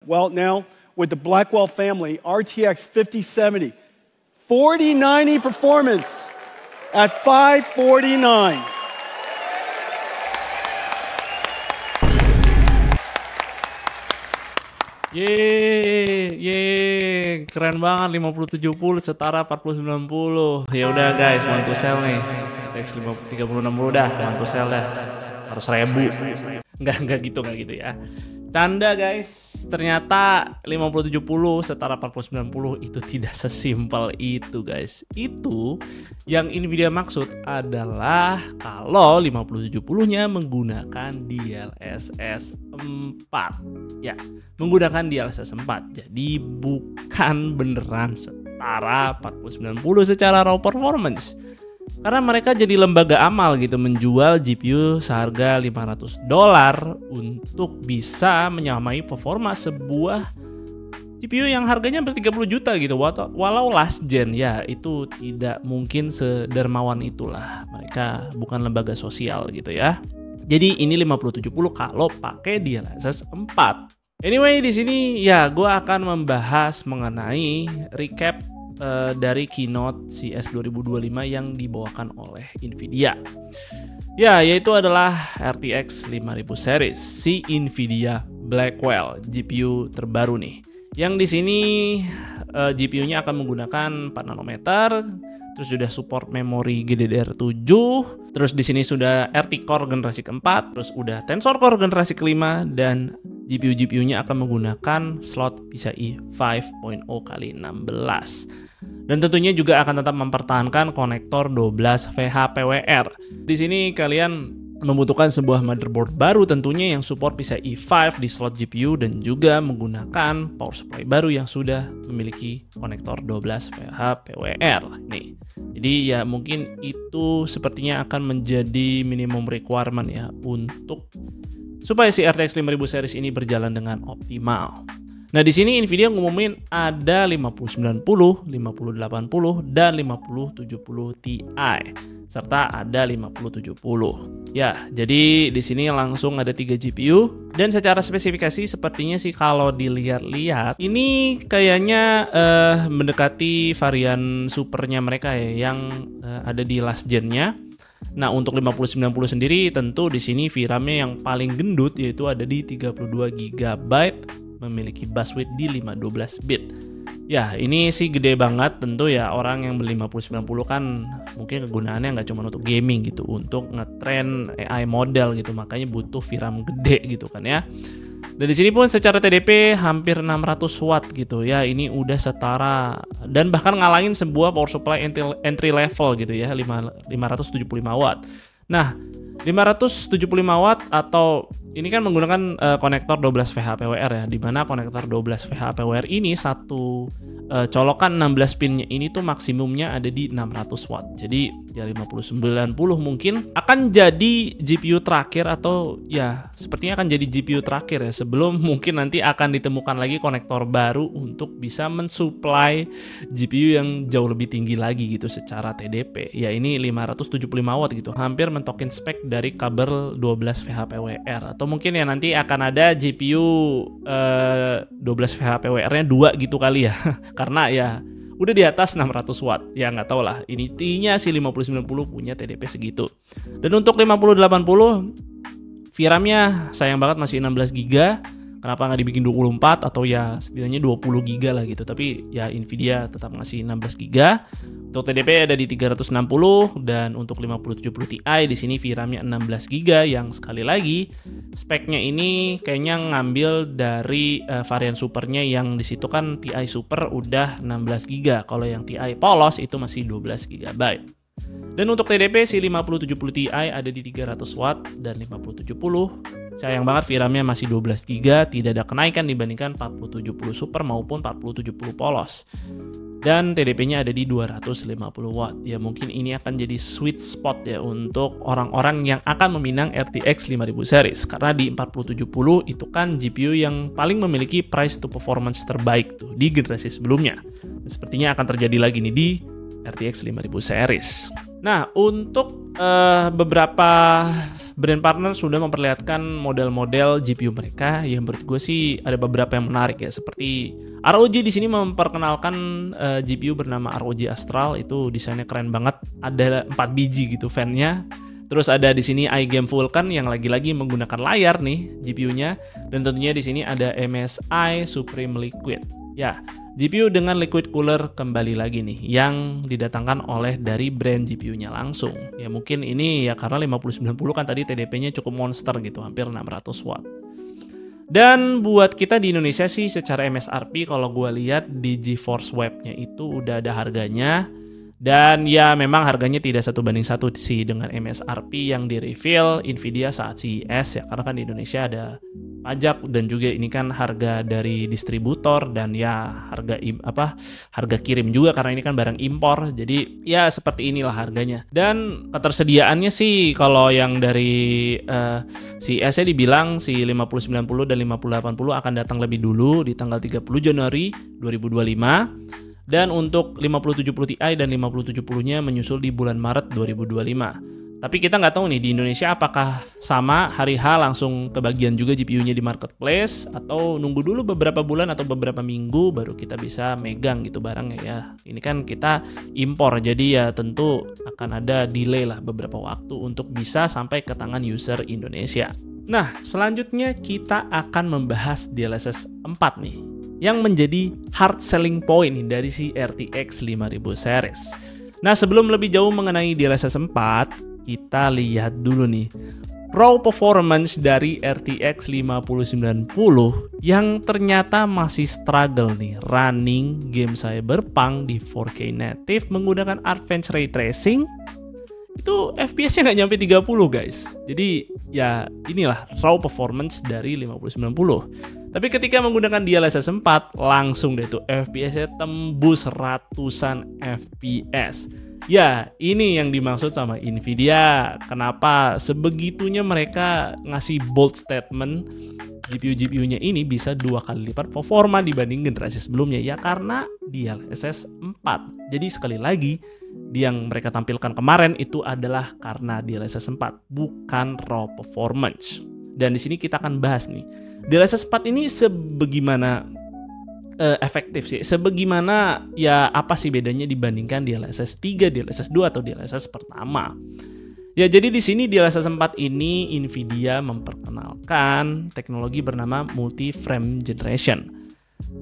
Well, now with the Blackwell family, RTX 5070, 4090 performance at $549. Yeay, keren banget 5070 setara 4090. Ya udah guys, want to sell nih. RTX 3060 dah, want to sell dah. 100.000. Enggak gitu ya. Canda guys, ternyata 5070 setara 4090 itu tidak sesimpel itu guys. Itu yang Nvidia maksud adalah kalau 5070-nya menggunakan DLSS 4. Ya, menggunakan DLSS 4. Jadi bukan beneran setara 4090 secara raw performance. Karena mereka jadi lembaga amal gitu, menjual GPU seharga $500 untuk bisa menyamai performa sebuah GPU yang harganya hampir 30 juta gitu. Walau last gen ya itu tidak mungkin sedermawan itulah. Mereka bukan lembaga sosial gitu ya. Jadi ini 5070 kalau pakai DLSS 4. Anyway, di sini ya gue akan membahas mengenai recap dari keynote CES 2025 yang dibawakan oleh Nvidia. Ya, yaitu adalah RTX 5000 series, si Nvidia Blackwell GPU terbaru nih. Yang di sini GPU-nya akan menggunakan 4 nanometer, terus sudah support memori GDDR7, terus di sini sudah RT Core generasi keempat, terus udah Tensor Core generasi kelima, dan GPU-nya akan menggunakan slot PCIe 5.0x16. Dan tentunya juga akan tetap mempertahankan konektor 12 VHPWR. Di sini kalian membutuhkan sebuah motherboard baru tentunya yang support PCIe 5 di slot GPU dan juga menggunakan power supply baru yang sudah memiliki konektor 12 VHPWR. Nih. Jadi ya mungkin itu sepertinya akan menjadi minimum requirement ya untuk supaya si RTX 5000 series ini berjalan dengan optimal. Nah, di sini Nvidia ngumumin ada 5090, 5080, dan 5070 Ti, serta ada 5070. Ya, jadi di sini langsung ada 3 GPU dan secara spesifikasi sepertinya sih kalau dilihat-lihat ini kayaknya mendekati varian supernya mereka ya yang ada di last gen-nya. Nah, untuk 5090 sendiri tentu di sini VRAM-nya yang paling gendut yaitu ada di 32 GB, memiliki bus width di 512 bit. Ya, ini sih gede banget. Tentu ya orang yang beli 5090 kan mungkin kegunaannya nggak cuma untuk gaming gitu, untuk ngetrain AI model gitu, makanya butuh VRAM gede gitu kan ya. Dan di sini pun secara TDP hampir 600 watt gitu ya. Ini udah setara dan bahkan ngalangin sebuah power supply entry level gitu ya, 575 watt. Nah, 575 watt atau ini kan menggunakan konektor 12 VHPWR ya, di mana konektor 12 VHPWR ini satu colokan 16 pinnya ini tuh maksimumnya ada di 600 watt. Jadi ya 5090 mungkin akan jadi GPU terakhir atau ya sepertinya akan jadi GPU terakhir ya, sebelum mungkin nanti akan ditemukan lagi konektor baru untuk bisa mensuplai GPU yang jauh lebih tinggi lagi gitu secara TDP. Ya ini 575 watt gitu, hampir mentokin spek dari kabel 12 VHPWR. Atau mungkin ya nanti akan ada GPU 12 VHPWR-nya 2 gitu kali ya. Karena ya udah di atas 600 watt. Ya nggak tahu lah. Intinya si 5090 punya TDP segitu. Dan untuk 5080 VRAM-nya sayang banget masih 16 GB. Kenapa nggak dibikin 24 atau ya setidaknya 20 GB lah gitu. Tapi ya Nvidia tetap ngasih 16 GB. Untuk TDP ada di 360 dan untuk 5070 Ti di sini VRAM-nya 16 GB yang sekali lagi speknya ini kayaknya ngambil dari varian supernya yang di situ kan Ti Super udah 16 GB. Kalau yang Ti polos itu masih 12 GB. Dan untuk TDP si 5070 Ti ada di 300 watt dan 5070 sayang banget VRAM-nya masih 12 GB, tidak ada kenaikan dibandingkan 4070 Super maupun 4070 polos. Dan TDP-nya ada di 250 watt. Ya mungkin ini akan jadi sweet spot ya untuk orang-orang yang akan meminang RTX 5000 series. Karena di 4070 itu kan GPU yang paling memiliki price to performance terbaik tuh di generasi sebelumnya. Dan sepertinya akan terjadi lagi nih di RTX 5000 series. Nah, untuk beberapa brand partner sudah memperlihatkan model-model GPU mereka yang menurut gue sih ada beberapa yang menarik ya. Seperti ROG di sini memperkenalkan GPU bernama ROG Astral, itu desainnya keren banget. Ada 4 biji gitu fan-nya. Terus ada di sini iGame Vulkan yang lagi-lagi menggunakan layar nih GPU-nya, dan tentunya di sini ada MSI Supreme Liquid. Ya, GPU dengan liquid cooler kembali lagi nih yang didatangkan oleh dari brand GPU-nya langsung. Ya mungkin ini ya karena 5090 kan tadi TDP-nya cukup monster gitu, hampir 600 watt. Dan buat kita di Indonesia sih secara MSRP kalau gue lihat di GeForce Web-nya itu udah ada harganya. Dan ya memang harganya tidak 1:1 sih dengan MSRP yang di-reveal Nvidia saat CES ya, karena kan di Indonesia ada pajak dan juga ini kan harga dari distributor dan ya harga kirim juga karena ini kan barang impor. Jadi ya seperti inilah harganya. Dan ketersediaannya sih kalau yang dari CES-nya dibilang si 5090 dan 5080 akan datang lebih dulu di tanggal 30 Januari 2025. Dan untuk 5070 Ti dan 5070-nya menyusul di bulan Maret 2025. Tapi kita nggak tahu nih di Indonesia apakah sama hari H langsung kebagian juga GPU-nya di marketplace atau nunggu dulu beberapa bulan atau beberapa minggu baru kita bisa megang gitu barangnya ya. Ini kan kita impor jadi ya tentu akan ada delay lah beberapa waktu untuk bisa sampai ke tangan user Indonesia. Nah, selanjutnya kita akan membahas DLSS 4 nih, yang menjadi hard selling point dari si RTX 5000 series. Nah, sebelum lebih jauh mengenai DLSS 4, kita lihat dulu nih raw performance dari RTX 5090 yang ternyata masih struggle nih running game Cyberpunk di 4K native menggunakan Advanced Ray Tracing. Itu FPS-nya nggak nyampe 30 guys. Jadi ya inilah raw performance dari 5090. Tapi ketika menggunakan DLSS 4 langsung deh tuh FPS-nya tembus ratusan FPS. Ya ini yang dimaksud sama Nvidia. Kenapa sebegitunya mereka ngasih bold statement GPU-GPU-nya ini bisa 2 kali lipat performa dibanding generasi sebelumnya. Ya karena DLSS 4. Jadi sekali lagi yang mereka tampilkan kemarin itu adalah karena DLSS 4, bukan raw performance. Dan di sini kita akan bahas nih, DLSS 4 ini sebagaimana efektif sih, sebagaimana ya apa sih bedanya dibandingkan DLSS 3, DLSS 2 atau DLSS pertama. Ya jadi di sini DLSS 4 ini Nvidia memperkenalkan teknologi bernama multi-frame generation.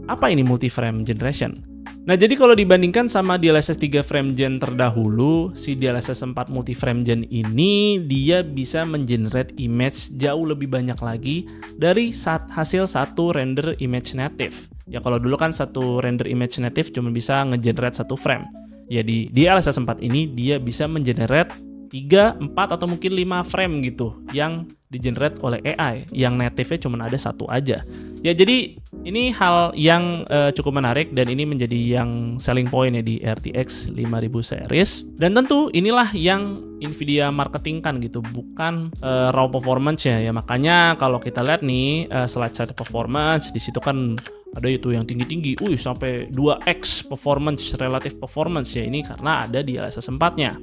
Apa ini multi-frame generation? Nah, jadi kalau dibandingkan sama DLSS 3 frame gen terdahulu, si DLSS 4 multi frame gen ini dia bisa mengenerate image jauh lebih banyak lagi dari hasil satu render image native. Ya kalau dulu kan satu render image native cuma bisa ngegenerate satu frame. Ya di DLSS 4 ini dia bisa mengenerate 3, 4 atau mungkin 5 frame gitu yang digenerate oleh AI, yang native-nya cuma ada satu aja. Ya jadi ini hal yang cukup menarik dan ini menjadi yang selling point ya di RTX 5000 series. Dan tentu inilah yang Nvidia marketingkan gitu, bukan raw performance ya. Makanya kalau kita lihat nih slide performance di situ kan ada itu yang tinggi-tinggi, sampai 2x performance, relative performance ya, ini karena ada DLSS 4-nya.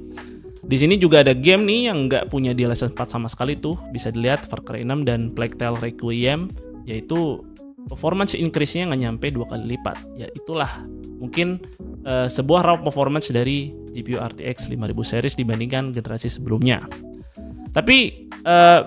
Di sini juga ada game nih yang nggak punya DLSS 4 sama sekali tuh, bisa dilihat Far Cry 6 dan Plague Tale Requiem, yaitu performance increase-nya nggak nyampe 2 kali lipat. Ya itulah mungkin sebuah raw performance dari GPU RTX 5000 series dibandingkan generasi sebelumnya. Tapi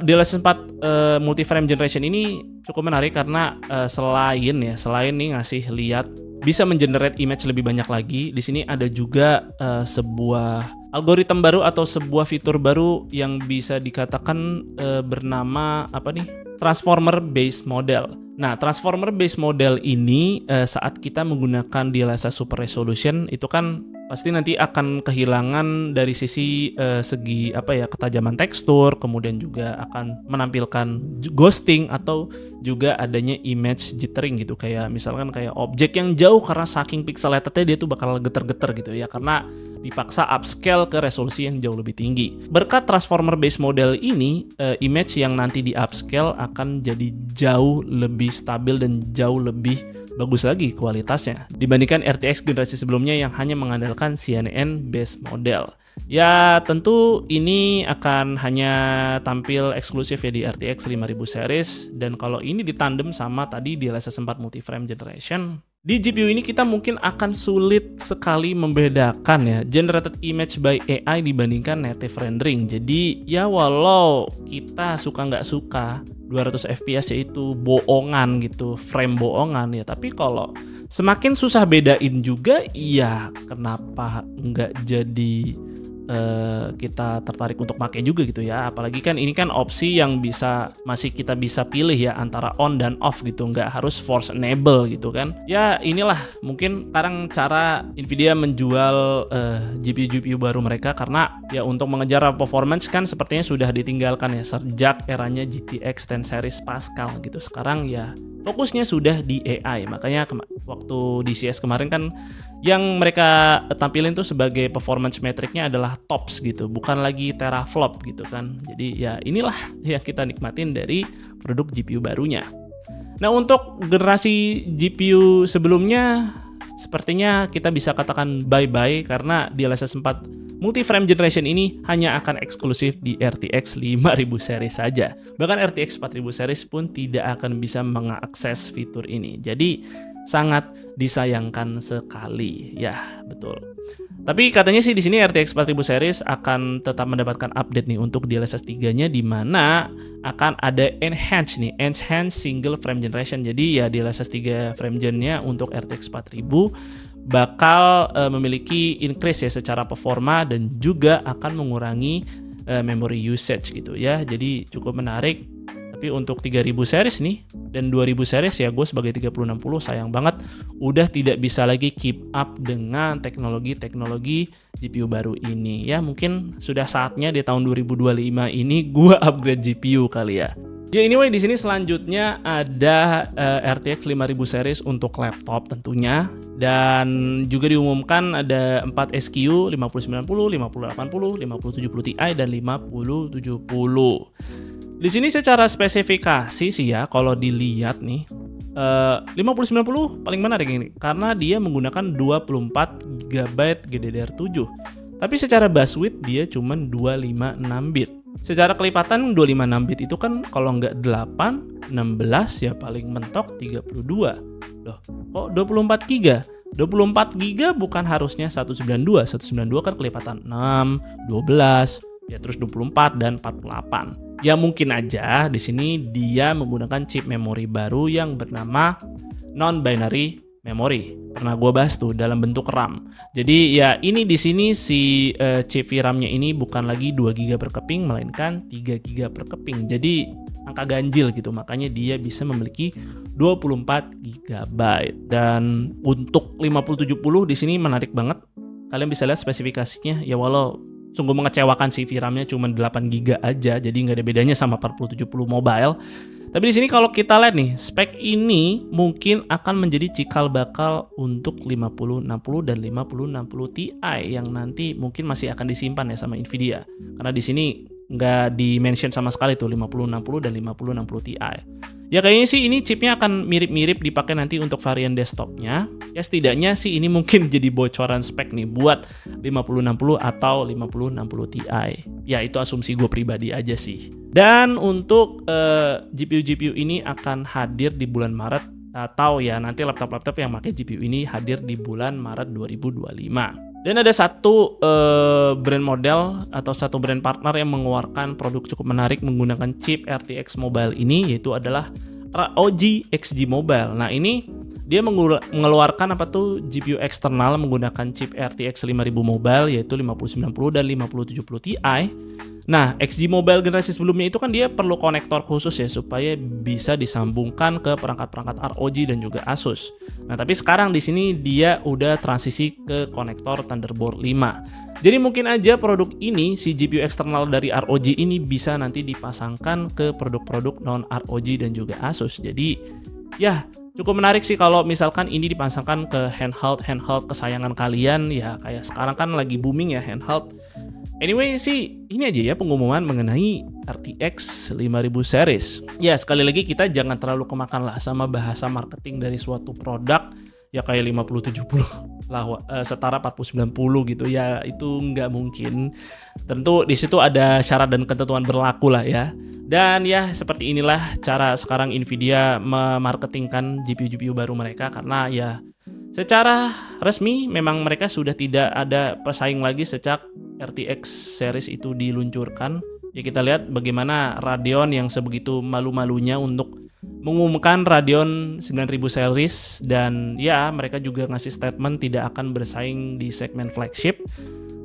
DLSS 4 multi-frame generation ini cukup menarik karena selain nih ngasih lihat bisa mengenerate image lebih banyak lagi, di sini ada juga sebuah algoritma baru atau sebuah fitur baru yang bisa dikatakan bernama transformer based model. Nah, transformer based model ini saat kita menggunakan DLSS super resolution itu kan pasti nanti akan kehilangan dari sisi segi ketajaman tekstur, kemudian juga akan menampilkan ghosting atau juga adanya image jittering gitu, kayak misalkan kayak objek yang jauh karena saking pixelatednya dia tuh bakal geter-geter gitu ya, karena dipaksa upscale ke resolusi yang jauh lebih tinggi. Berkat transformer based model ini, image yang nanti di upscale akan jadi jauh lebih stabil dan jauh lebih bagus lagi kualitasnya dibandingkan RTX generasi sebelumnya yang hanya mengandalkan CNN based model. Ya tentu ini akan hanya tampil eksklusif ya di RTX 5000 series, dan kalau ini ditandem sama tadi DLSS 4 multi-frame generation, di GPU ini kita mungkin akan sulit sekali membedakan ya generated image by AI dibandingkan native rendering. Jadi ya walau kita suka nggak suka 200 fps yaitu bohongan gitu, frame bohongan ya, tapi kalau semakin susah bedain juga, ya kenapa nggak jadi kita tertarik untuk pakai juga gitu ya. Apalagi kan ini kan opsi yang masih kita bisa pilih ya antara on dan off gitu, nggak harus force enable gitu kan. Ya inilah mungkin sekarang cara Nvidia menjual GPU baru mereka, karena ya untuk mengejar performance kan sepertinya sudah ditinggalkan ya sejak eranya GTX 10 series Pascal gitu. Sekarang ya fokusnya sudah di AI. Makanya waktu di CES kemarin kan yang mereka tampilin tuh sebagai performance metricnya adalah TOPS gitu, bukan lagi teraflop gitu kan. Jadi ya inilah yang kita nikmatin dari produk GPU barunya. Nah untuk generasi GPU sebelumnya sepertinya kita bisa katakan bye-bye, karena DLSS 4 multi-frame generation ini hanya akan eksklusif di RTX 5000 series saja. Bahkan RTX 4000 series pun tidak akan bisa mengakses fitur ini. Jadi sangat disayangkan sekali. Ya, betul. Tapi katanya sih di sini RTX 4000 series akan tetap mendapatkan update nih untuk DLSS 3-nya, di mana akan ada enhanced single frame generation. Jadi ya DLSS 3 frame gen-nya untuk RTX 4000 bakal memiliki increase ya secara performa, dan juga akan mengurangi memory usage gitu ya. Jadi cukup menarik. Tapi untuk 3000 series nih dan 2000 series ya gue sebagai 3060 sayang banget udah tidak bisa lagi keep up dengan teknologi GPU baru ini. Ya mungkin sudah saatnya di tahun 2025 ini gue upgrade GPU kali ya. Ya anyway, di sini selanjutnya ada RTX 5000 series untuk laptop tentunya, dan juga diumumkan ada 4 SKU 5090, 5080, 5070 Ti dan 5070. Di sini secara spesifikasi sih ya kalau dilihat nih 5090 paling menarik ini karena dia menggunakan 24 GB GDDR7. Tapi secara bandwidth dia cuma 256 bit. Secara kelipatan 256 bit itu kan kalau nggak 8, 16 ya paling mentok 32. Loh, kok 24 GB? 24 GB bukan harusnya 192. 192 kan kelipatan 6, 12, ya terus 24 dan 48. Ya mungkin aja di sini dia menggunakan chip memori baru yang bernama non-binary memory. Pernah gue bahas tuh dalam bentuk RAM. Jadi ya ini di sini si chip VRAM-nya ini bukan lagi 2 GB per keping melainkan 3 GB per keping. Jadi angka ganjil gitu. Makanya dia bisa memiliki 24 GB. Dan untuk 5070 di sini menarik banget. Kalian bisa lihat spesifikasinya ya, walau sungguh mengecewakan sih VRAM-nya cuma 8 GB aja, jadi nggak ada bedanya sama 4070 mobile. Tapi di sini kalau kita lihat nih, spek ini mungkin akan menjadi cikal bakal untuk 5060 dan 5060 Ti yang nanti mungkin masih akan disimpan ya sama Nvidia. Karena di sini nggak di-mention sama sekali tuh 5060 dan 5060 Ti. Ya kayaknya sih ini chipnya akan mirip-mirip dipakai nanti untuk varian desktopnya. Ya setidaknya sih ini mungkin jadi bocoran spek nih buat 5060 atau 5060 Ti. Ya itu asumsi gue pribadi aja sih. Dan untuk GPU ini akan hadir di bulan Maret, atau ya nanti laptop-laptop yang pakai GPU ini hadir di bulan Maret 2025. Dan ada satu brand model atau satu brand partner yang mengeluarkan produk cukup menarik menggunakan chip RTX Mobile ini, yaitu adalah ROG XG Mobile. Nah ini dia mengeluarkan GPU eksternal menggunakan chip RTX 5000 Mobile, yaitu 5090 dan 5070 Ti. Nah, XG Mobile generasi sebelumnya itu kan dia perlu konektor khusus ya supaya bisa disambungkan ke perangkat-perangkat ROG dan juga Asus. Nah, tapi sekarang di sini dia udah transisi ke konektor Thunderbolt 5. Jadi mungkin aja produk ini, si GPU eksternal dari ROG ini bisa nanti dipasangkan ke produk-produk non ROG dan juga Asus. Jadi ya Cukup menarik sih kalau misalkan ini dipasangkan ke handheld kesayangan kalian, ya kayak sekarang kan lagi booming ya handheld. Anyway sih, ini aja ya pengumuman mengenai RTX 5000 series. Ya sekali lagi kita jangan terlalu kemakan lah sama bahasa marketing dari suatu produk ya kayak 5070 lah, setara 4090 gitu ya, itu nggak mungkin. Tentu di situ ada syarat dan ketentuan berlaku lah ya. Dan ya seperti inilah cara sekarang Nvidia memarketingkan GPU-GPU baru mereka, karena ya secara resmi memang mereka sudah tidak ada pesaing lagi sejak RTX series itu diluncurkan. Ya kita lihat bagaimana Radeon yang sebegitu malu-malunya untuk mengumumkan Radeon 9000 series, dan ya mereka juga ngasih statement tidak akan bersaing di segmen flagship.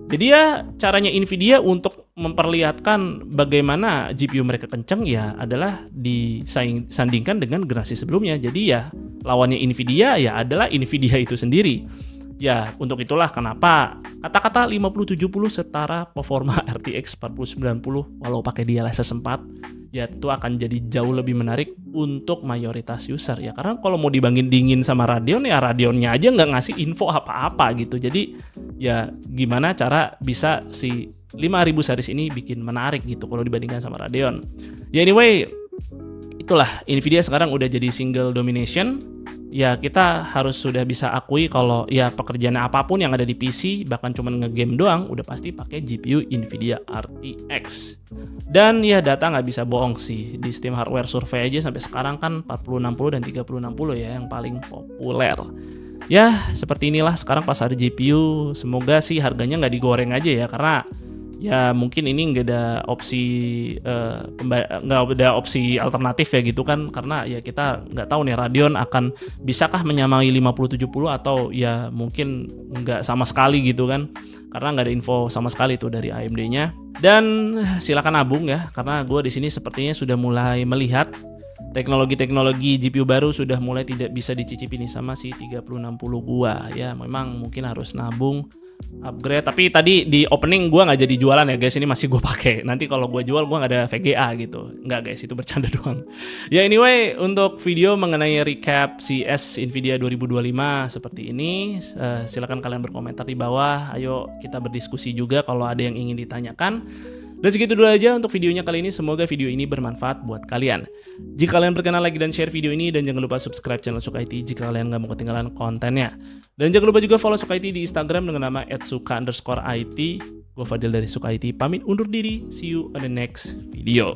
Jadi ya caranya Nvidia untuk memperlihatkan bagaimana GPU mereka kenceng ya adalah disandingkan dengan generasi sebelumnya. Jadi ya lawannya Nvidia ya adalah Nvidia itu sendiri. Ya untuk itulah kenapa kata-kata 5070 setara performa RTX 4090 walau pakai DLSS 4 ya itu akan jadi jauh lebih menarik untuk mayoritas user ya, karena kalau mau dibandingin sama Radeon ya Radeonnya aja nggak ngasih info apa-apa gitu. Jadi ya gimana cara bisa si 5000 series ini bikin menarik gitu kalau dibandingkan sama Radeon. Ya anyway, itulah Nvidia sekarang udah jadi single domination. Ya kita harus sudah bisa akui kalau ya pekerjaan apapun yang ada di PC, bahkan cuma ngegame doang, udah pasti pakai GPU Nvidia RTX. Dan ya data nggak bisa bohong sih, di Steam Hardware Survey aja sampai sekarang kan 4060 dan 3060 ya yang paling populer. Ya seperti inilah sekarang pasar GPU, semoga sih harganya nggak digoreng aja ya, karena ya mungkin ini nggak ada opsi alternatif ya gitu kan, karena ya kita nggak tahu nih Radeon akan bisakah menyamai 5070 atau ya mungkin nggak sama sekali gitu kan, karena nggak ada info sama sekali tuh dari AMD-nya. Dan silakan nabung ya, karena gue di sini sepertinya sudah mulai melihat teknologi-teknologi GPU baru sudah mulai tidak bisa dicicipi nih sama si 3060 gua ya. Memang mungkin harus nabung upgrade, tapi tadi di opening gue nggak jadi jualan ya guys, ini masih gue pakai. Nanti kalau gue jual gue nggak ada VGA gitu, nggak guys, itu bercanda doang. Ya anyway, untuk video mengenai recap CES Nvidia 2025 seperti ini, silakan kalian berkomentar di bawah. Ayo kita berdiskusi juga kalau ada yang ingin ditanyakan. Dan segitu dulu aja untuk videonya kali ini. Semoga video ini bermanfaat buat kalian. Jika kalian berkenan, like dan share video ini, dan jangan lupa subscribe channel Suka IT jika kalian nggak mau ketinggalan kontennya. Dan jangan lupa juga follow Suka IT di Instagram dengan nama @suka_it. Gue Fadil dari Suka IT, pamit undur diri. See you on the next video.